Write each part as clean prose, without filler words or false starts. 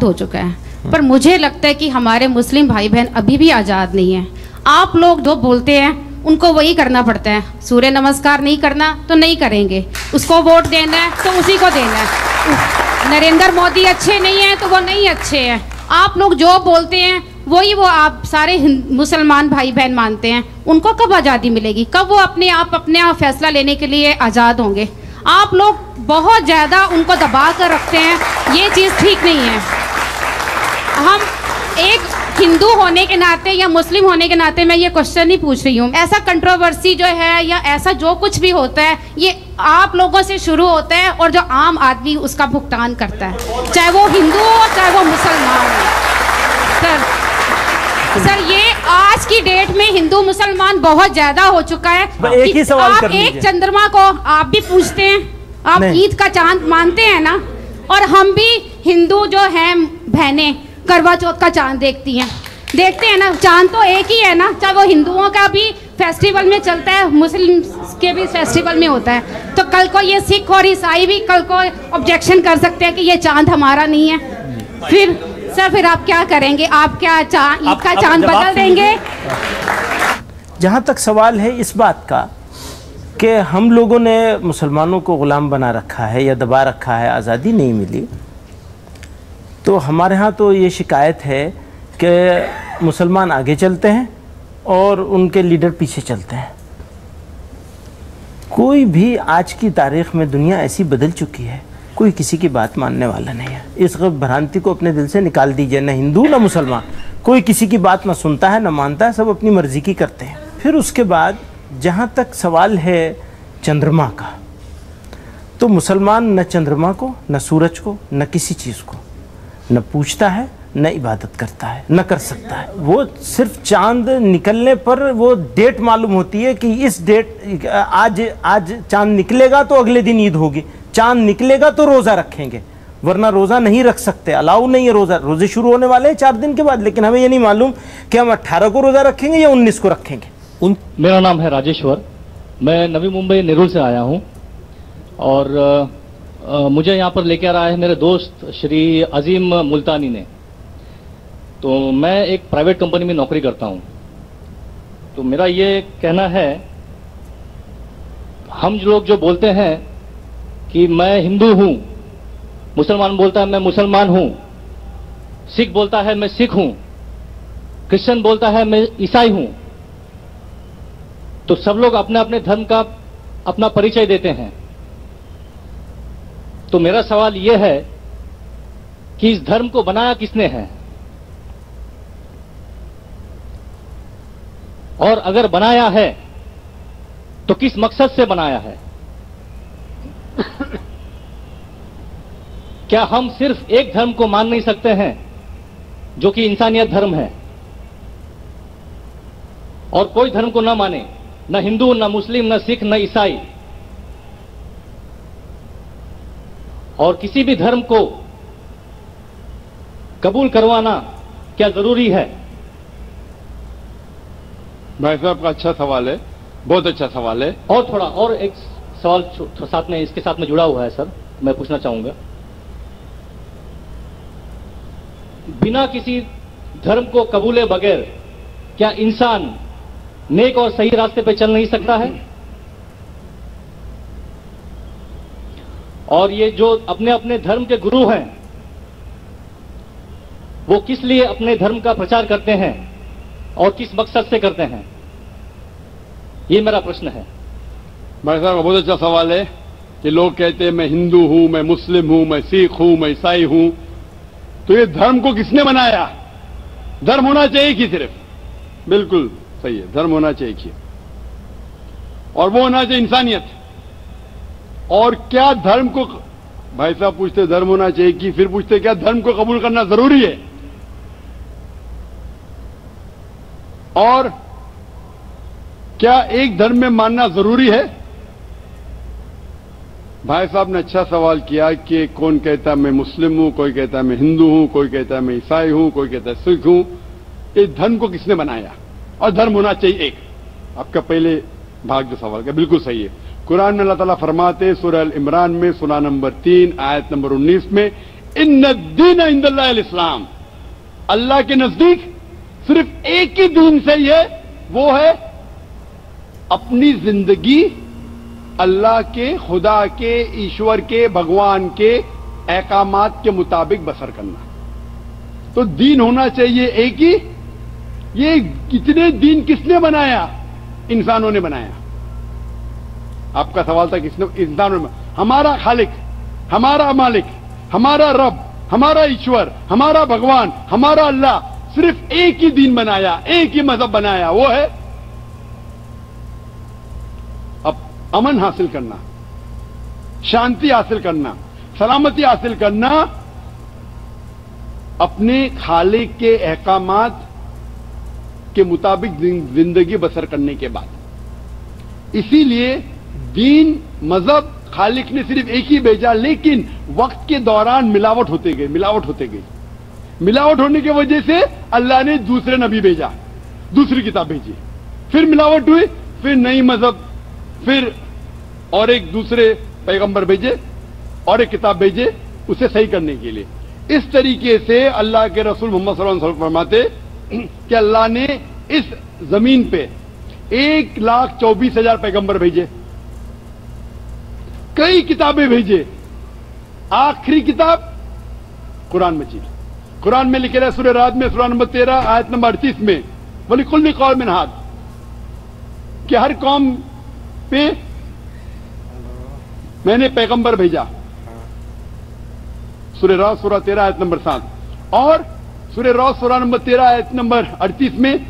हो चुका है, पर मुझे लगता है कि हमारे मुस्लिम भाई बहन अभी भी आज़ाद नहीं है। आप लोग जो बोलते हैं उनको वही करना पड़ता है। सूर्य नमस्कार नहीं करना तो नहीं करेंगे, उसको वोट देना है तो उसी को देना है। नरेंद्र मोदी अच्छे नहीं हैं तो वो नहीं अच्छे हैं। आप लोग जो बोलते हैं वही वो आप सारे मुसलमान भाई बहन मानते हैं। उनको कब आज़ादी मिलेगी? कब वो अपने आप फैसला लेने के लिए आज़ाद होंगे? आप लोग बहुत ज़्यादा उनको दबा कर रखते हैं, ये चीज़ ठीक नहीं है। हम एक हिंदू होने के नाते या मुस्लिम होने के नाते मैं ये क्वेश्चन नहीं पूछ रही हूँ। ऐसा कंट्रोवर्सी जो है या ऐसा जो कुछ भी होता है ये आप लोगों से शुरू होता है और जो आम आदमी उसका भुगतान करता है, चाहे वो हिंदू हो चाहे वो मुसलमान हो। सर ये आज की डेट में हिंदू मुसलमान बहुत ज्यादा हो चुका है। एक ही सवाल आप एक चंद्रमा को आप भी पूछते हैं, आप ईद का चांद मानते हैं ना, और हम भी हिंदू जो हैं बहनें करवा चौथ का चांद देखते हैं ना। चांद तो एक ही है ना, चाहे वो हिंदुओं का भी फेस्टिवल में चलता है, मुस्लिम के भी फेस्टिवल में होता है। तो कल को ये सिख और ईसाई भी कल को ऑब्जेक्शन कर सकते हैं कि ये चांद हमारा नहीं है। फिर आप क्या करेंगे? आप क्या ईद का चांद बदल देंगे? जहाँ तक सवाल है इस बात का कि हम लोगों ने मुसलमानों को गुलाम बना रखा है या दबा रखा है, आज़ादी नहीं मिली, तो हमारे यहाँ तो ये शिकायत है कि मुसलमान आगे चलते हैं और उनके लीडर पीछे चलते हैं। कोई भी आज की तारीख़ में दुनिया ऐसी बदल चुकी है, कोई किसी की बात मानने वाला नहीं है। इस भ्रांति को अपने दिल से निकाल दीजिए। न हिंदू न मुसलमान, कोई किसी की बात न सुनता है न मानता है, सब अपनी मर्जी की करते हैं। फिर उसके बाद जहाँ तक सवाल है चंद्रमा का, तो मुसलमान न चंद्रमा को, न सूरज को, न किसी चीज़ को न पूछता है, न इबादत करता है, न कर सकता है। वो सिर्फ चांद निकलने पर वो डेट मालूम होती है कि इस डेट आज चांद निकलेगा तो अगले दिन ईद होगी, चांद निकलेगा तो रोज़ा रखेंगे, वरना रोज़ा नहीं रख सकते, अलाउ नहीं है। रोज़े शुरू होने वाले हैं 4 दिन के बाद, लेकिन हमें ये नहीं मालूम कि हम 18 को रोज़ा रखेंगे या 19 को रखेंगे। मेरा नाम है राजेश्वर, मैं नवी मुंबई नेरुल से आया हूँ और मुझे यहाँ पर लेकर आया है मेरे दोस्त श्री अजीम मुल्तानी ने। तो मैं एक प्राइवेट कंपनी में नौकरी करता हूँ। तो मेरा ये कहना है, हम लोग जो बोलते हैं कि मैं हिंदू हूँ, मुसलमान बोलता है मैं मुसलमान हूँ, सिख बोलता है मैं सिख हूँ, क्रिश्चियन बोलता है मैं ईसाई हूँ, तो सब लोग अपने अपने धर्म का अपना परिचय देते हैं। तो मेरा सवाल यह है कि इस धर्म को बनाया किसने है, और अगर बनाया है तो किस मकसद से बनाया है? क्या हम सिर्फ एक धर्म को मान नहीं सकते हैं जो कि इंसानियत धर्म है, और कोई धर्म को ना माने, न हिंदू, न मुस्लिम, न सिख, न ईसाई, और किसी भी धर्म को कबूल करवाना क्या जरूरी है? भाई साहब का अच्छा सवाल है, बहुत अच्छा सवाल है। और थोड़ा और एक सवाल साथ में इसके साथ में जुड़ा हुआ है सर, मैं पूछना चाहूंगा, बिना किसी धर्म को कबूले बगैर क्या इंसान नेक और सही रास्ते पे चल नहीं सकता है? और ये जो अपने अपने धर्म के गुरु हैं, वो किस लिए अपने धर्म का प्रचार करते हैं और किस मकसद से करते हैं? ये मेरा प्रश्न है। भाई साहब बहुत अच्छा सवाल है कि लोग कहते हैं मैं हिंदू हूं, मैं मुस्लिम हूं, मैं सिख हूं, मैं ईसाई हूं, तो ये धर्म को किसने बनाया? धर्म होना चाहिए कि सिर्फ, बिल्कुल सही है, धर्म होना चाहिए कि, और वो होना चाहिए इंसानियत। और क्या धर्म को, भाई साहब पूछते धर्म होना चाहिए कि, फिर पूछते क्या धर्म को कबूल करना जरूरी है? और क्या एक धर्म में मानना जरूरी है? भाई साहब ने अच्छा सवाल किया कि कौन कहता है मैं मुस्लिम हूं, कोई कहता है मैं हिंदू हूं, कोई कहता है मैं ईसाई हूं, कोई कहता है सिख हूं। इस धर्म को किसने बनाया? और धर्म होना चाहिए एक। आपका पहले भाग जो सवाल का बिल्कुल सही है। कुरान में अल्लाह ताला फरमाते सूरह अल इमरान में सूरा नंबर 3 आयत नंबर 19 में, इन्न दीन इंदल्लाह इस्लाम, अल्लाह के नजदीक सिर्फ एक ही दीन सही है, वो है अपनी जिंदगी अल्लाह के, खुदा के, ईश्वर के, भगवान के अहकामात के मुताबिक बसर करना। तो दीन होना चाहिए एक ही। ये कितने दीन किसने बनाया? इंसानों ने बनाया। आपका सवाल था किसने? इंसानों ने। हमारा खालिक, हमारा मालिक, हमारा रब, हमारा ईश्वर, हमारा भगवान, हमारा अल्लाह सिर्फ एक ही दीन बनाया, एक ही मजहब बनाया, वो है अब अमन हासिल करना, शांति हासिल करना, सलामती हासिल करना अपने खालिक के अहकामात के मुताबिक जिंदगी बसर करने के बाद। इसीलिए दीन, मजहब खालिक ने सिर्फ एक ही भेजा, लेकिन वक्त के दौरान मिलावट होते गए, मिलावट होते गई। मिलावट होने की वजह से अल्लाह ने दूसरे नबी भेजा, दूसरी किताब भेजी, फिर मिलावट हुई, फिर नई मजहब, फिर और एक दूसरे पैगंबर भेजे और एक किताब भेजे उसे सही करने के लिए। इस तरीके से अल्लाह के रसूल मोहम्मद सल्लल्लाहु अलैहि वसल्लम फरमाते कि अल्लाह ने इस जमीन पे 1,24,000 पैगंबर भेजे, कई किताबें भेजे। आखिरी किताब कुरान मजीद। कुरान में लिखे रहे सूरह राद में सूरह नंबर 13 आयत नंबर 38 में, वलिकुल्लि कौमिन हाद, कि हर कौम पे मैंने पैगंबर भेजा। सूरह राद सूरह 13 आयत नंबर 7 और सूरह राद सूरह नंबर 13 आयत नंबर 38 में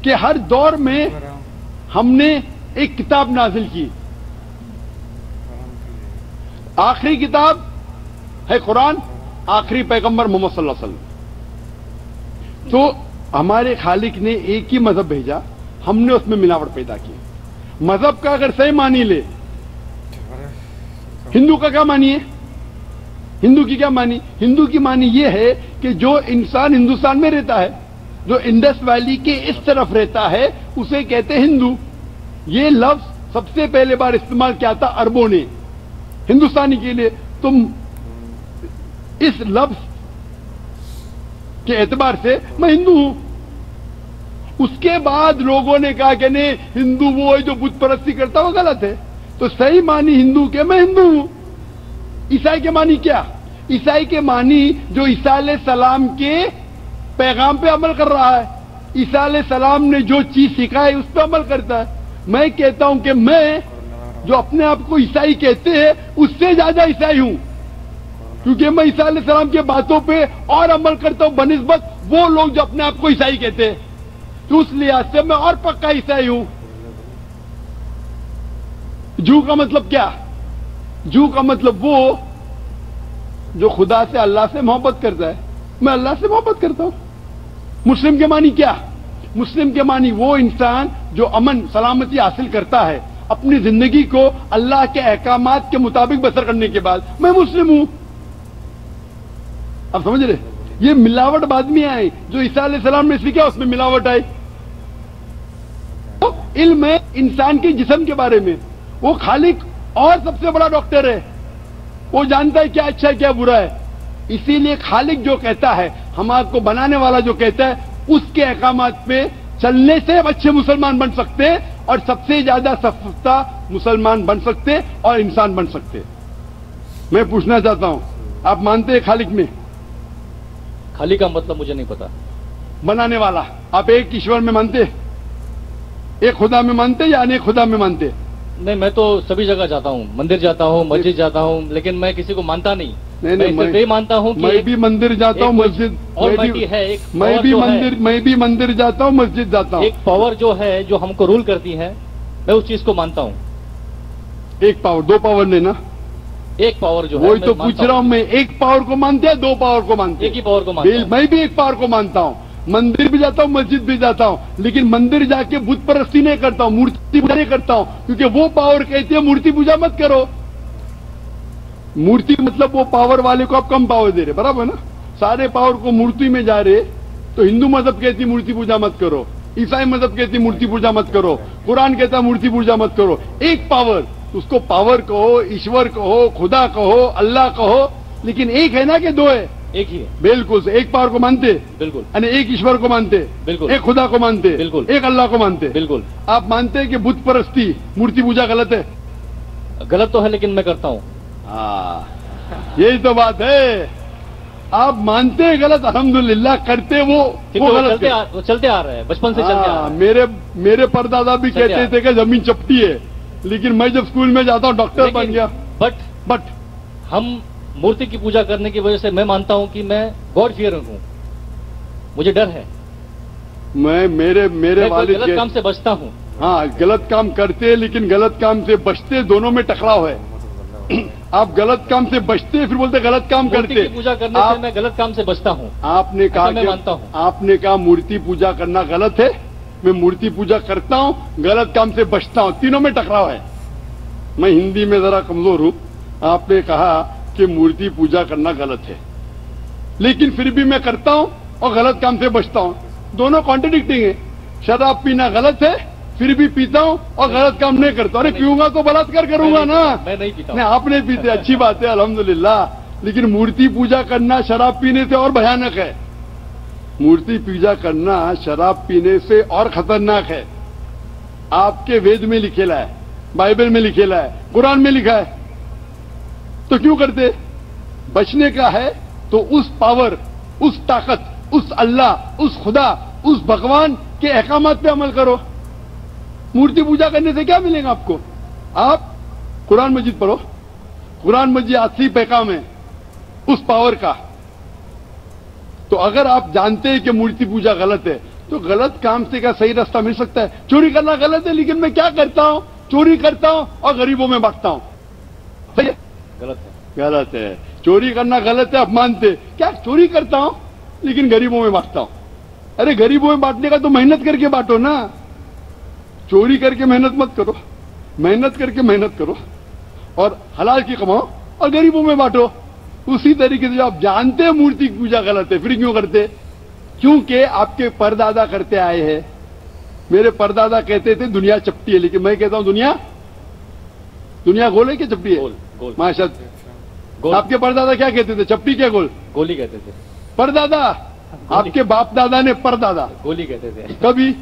कि हर दौर में हमने एक किताब नाजिल की। आखिरी किताब है कुरान, आखिरी पैगंबर मोहम्मद सल्लल्लाहु अलैहि वसल्लम। तो हमारे खालिक ने एक ही मजहब भेजा, हमने उसमें मिलावट पैदा की। मजहब का अगर सही मानी ले, हिंदू का क्या मानिए? हिंदू की क्या मानी? हिंदू की मानी यह है कि जो इंसान हिंदुस्तान में रहता है, जो इंडस वैली के इस तरफ रहता है, उसे कहते हैं हिंदू। ये लफ्ज सबसे पहले बार इस्तेमाल किया था अरबों ने हिंदुस्तानी के लिए। तुम इस लफ्ज के एतबार से मैं हिंदू हूं। उसके बाद लोगों ने कहा कि नहीं, हिंदू वो है जो बुत परस्ती करता, वो गलत है। तो सही मानी हिंदू के मैं हिंदू हूं। ईसाई के मानी क्या? ईसाई के मानी जो ईसा अलैहिस्सलाम के पैगाम पे अमल कर रहा है, ईसा अलैहिस्सलाम ने जो चीज सिखाई उस पर अमल करता है। मैं कहता हूं कि मैं जो अपने आप को ईसाई कहते हैं उससे ज्यादा ईसाई हूं, क्योंकि मैं ईसा अलैहिस्सलाम की बातों पे और अमल करता हूं बनिस्बत वो लोग जो अपने आप को ईसाई कहते हैं। तो उस लिहाज से मैं और पक्का ईसाई हूं। जू का मतलब क्या? जू का मतलब वो जो खुदा से, अल्लाह से मोहब्बत करता है। मैं अल्लाह से मोहब्बत करता हूं। मुस्लिम के मानी क्या? मुस्लिम के मानी वो इंसान जो अमन सलामती हासिल करता है अपनी जिंदगी को अल्लाह के अहकामात के मुताबिक बसर करने के बाद। मैं मुस्लिम हूं। अब समझ रहे? ये मिलावट बाद में आई, जो ईसा अलैहिस्सलाम ने सीखा उसमें मिलावट आई। तो इल्म है इंसान के जिस्म के बारे में। वो खालिक और सबसे बड़ा डॉक्टर है, वो जानता है क्या अच्छा है क्या बुरा है। इसीलिए खालिक जो कहता है, हमारे बनाने वाला जो कहता है, उसके अहकामात पे चलने से अच्छे मुसलमान बन सकते हैं और सबसे ज्यादा सफलता मुसलमान बन सकते और इंसान बन सकते। मैं पूछना चाहता हूं, आप मानते हैं खालिक में? खालिक का मतलब मुझे नहीं पता। बनाने वाला। आप एक ईश्वर में मानते, एक खुदा में मानते या अनेक खुदा में मानते? नहीं, मैं तो सभी जगह जाता हूँ, मंदिर जाता हूँ, मस्जिद जाता हूँ, लेकिन मैं किसी को मानता नहीं। मैं सिर्फ ये मानता हूँ कि मैं भी मंदिर जाता हूँ, मस्जिद है, एक मैं भी मंदिर जाता हूँ, मस्जिद जाता हूँ। एक पावर जो है जो हमको रूल करती है, मैं उस चीज को मानता हूँ। एक पावर, दो पावर नहीं ना, एक पावर जो है। वही तो पूछ रहा हूँ मैं, एक पावर को मानते हैं, दो पावर को मानते हैं? एक ही पावर को मानता हूँ। मैं भी एक पावर को मानता हूँ। मंदिर भी जाता हूँ, मस्जिद भी जाता हूँ, लेकिन मंदिर जाके बुत परस्ती नहीं करता हूँ, मूर्ति पूजा नहीं करता हूँ, क्योंकि वो पावर कहती है मूर्ति पूजा मत करो। मूर्ति मतलब वो पावर वाले को आप कम पावर दे रहे, बराबर ना? सारे पावर को मूर्ति में जा रहे। तो हिंदू मजहब कहती मूर्ति पूजा मत करो, ईसाई मजहब कहती मूर्ति पूजा मत करो, कुरान कहता मूर्ति पूजा मत करो। एक पावर, उसको पावर कहो, ईश्वर कहो, खुदा कहो, अल्लाह कहो, लेकिन एक है ना कि दो है? एक ही है। बिल्कुल से एक पावर को मानते, बिल्कुल। यानी एक ईश्वर को मानते, बिल्कुल। एक खुदा को मानते, बिल्कुल। एक अल्लाह को मानते, बिल्कुल। आप मानते हैं कि बुत परस्ती, मूर्ति पूजा गलत है? गलत तो है, लेकिन मैं करता हूँ। यही तो बात है, आप मानते हैं गलत, अल्हम्दुलिल्लाह, करते वो गलत चलते आ रहे हैं, बचपन से चलते आ रहे हैं। मेरे परदादा भी कहते थे कि जमीन चपटी है, लेकिन मैं जब स्कूल में जाता हूँ डॉक्टर बन गया। बट हम मूर्ति की पूजा करने की वजह से मैं मानता हूं कि मैं गॉड फियरिंग हूं, मुझे डर है। मेरे वालिद गलत काम से बचता हूं। हाँ, गलत काम करते लेकिन गलत काम से बचते, दोनों में टकराव है। आप गलत काम से बचते फिर बोलते गलत काम करते। मूर्ति की पूजा करने से मैं गलत काम से बचता हूं। आपने कहा, मैं मानता हूं। आपने कहा मूर्ति पूजा करना गलत है, मैं मूर्ति पूजा करता हूं, गलत काम से बचता हूं, तीनों में टकराव है। मैं हिंदी में जरा कमजोर हूं। आपने कहा कि मूर्ति पूजा करना गलत है, लेकिन फिर भी मैं करता हूं और गलत काम से बचता हूं, दोनों कॉन्ट्रडिक्टिंग है। शराब पीना गलत है, फिर भी पीता हूं और गलत काम नहीं करता। अरे पीऊंगा तो बलात्कार करूंगा ना। मैं नहीं पीता। नहीं, आप नहीं पीते, अच्छी बात है, अल्हम्दुलिल्लाह। लेकिन मूर्ति पूजा करना शराब पीने से और भयानक है। मूर्ति पूजा करना शराब पीने से और खतरनाक है। आपके वेद में लिखेला है, बाइबल में लिखेला है, कुरान में लिखा है, तो क्यों करते? बचने का है तो उस पावर, उस ताकत, उस अल्लाह, उस खुदा, उस भगवान के अहकामात पे अमल करो। मूर्ति पूजा करने से क्या मिलेगा आपको? आप कुरान मजीद पढ़ो, कुरान मजीद असली पैगाम है उस पावर का। तो अगर आप जानते हैं कि मूर्ति पूजा गलत है, तो गलत काम से क्या सही रास्ता मिल सकता है? चोरी करना गलत है, लेकिन मैं क्या करता हूं? चोरी करता हूं और गरीबों में बांटता हूं। सही है? गलत है। गलत है। चोरी करना गलत है, आप मानते क्या? चोरी करता हूं लेकिन गरीबों में बांटता हूं। अरे गरीबों में बांटने का तो मेहनत करके बांटो ना, चोरी करके मेहनत मत करो। मेहनत करके मेहनत करो और हलाल की कमाओ और गरीबों में बांटो। उसी तरीके से जो आप जानते हैं मूर्ति की पूजा गलत है, फिर क्यों करते? क्योंकि आपके परदादा करते आए हैं। मेरे परदादा कहते थे दुनिया चपटी है, लेकिन मैं कहता हूं दुनिया गोल है कि चपटी है? गोल। माशाअल्लाह। आपके परदादा क्या कहते थे? चपटी क्या गोल? गोली कहते थे। परदादा, आपके बाप दादा ने परदादा गोली कहते थे। कभी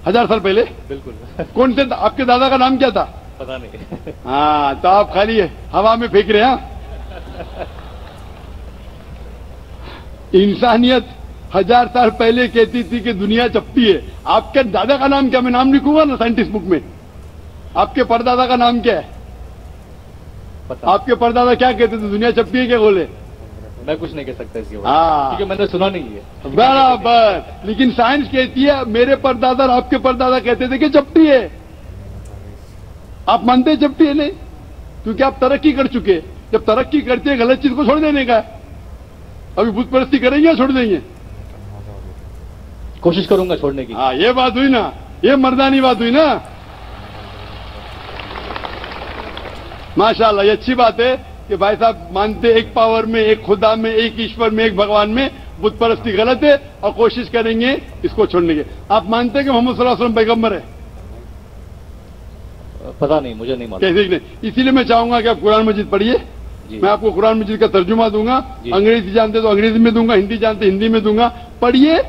1000 साल पहले? बिल्कुल। कौन थे? आपके दादा का नाम क्या था? पता नहीं। हाँ, तो आप खाली हवा में फेंक रहे हैं। इंसानियत 1000 साल पहले कहती थी कि दुनिया चपटी है। आपके दादा का नाम क्या? मैं नाम लिखूंगा ना साइंटिस्ट बुक में। आपके परदादा का नाम क्या है? आपके परदादा क्या कहते थे? दुनिया चपटी है क्या गोल है? मैं कुछ नहीं कह सकता इसके बारे में, क्योंकि मैंने सुना नहीं है। बराबर। लेकिन साइंस कहती है, मेरे परदादा और आपके परदादा कहते थे कि चपटी है। आप मानते हैं चपटी है? नहीं, क्योंकि आप तरक्की कर चुके। जब तरक्की करते हैं, गलत चीज को छोड़ देने का है। अभी बुत परस्ती करेंगे या छोड़ देंगे? कोशिश करूंगा छोड़ने की। हाँ, ये बात हुई ना, ये मर्दानी बात हुई ना। माशाल्लाह, ये अच्छी बात है कि भाई साहब मानते एक पावर में, एक खुदा में, एक ईश्वर में, एक भगवान में। बुत परस्ती गलत है और कोशिश करेंगे इसको छोड़ने की। आप मानते हैं कि मोहम्मद सल्लल्लाहु अलैहि वसल्लम पैगंबर है? पता नहीं, मुझे नहीं मालूम। कैसे नहीं? इसीलिए मैं चाहूंगा कि आप कुरान मजीद पढ़िए। मैं आपको कुरान मजीद का तर्जुमा दूंगा। अंग्रेजी जानते तो अंग्रेजी में दूंगा, हिंदी जानते हिंदी में दूंगा। पढ़िए,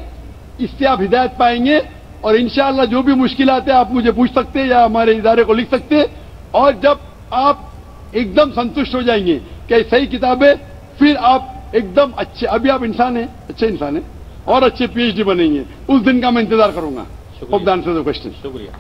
इससे आप हिदायत पाएंगे। और इंशाअल्लाह जो भी मुश्किलात है आप मुझे पूछ सकते हैं या हमारे इदारे को लिख सकते हैं। और जब आप एकदम संतुष्ट हो जाएंगे कि सही किताब है, फिर आप एकदम अच्छे, अभी आप इंसान हैं, अच्छे इंसान हैं और अच्छे PhD बनेंगे। उस दिन का मैं इंतजार करूंगा। Hope the answer the question. शुक्रिया।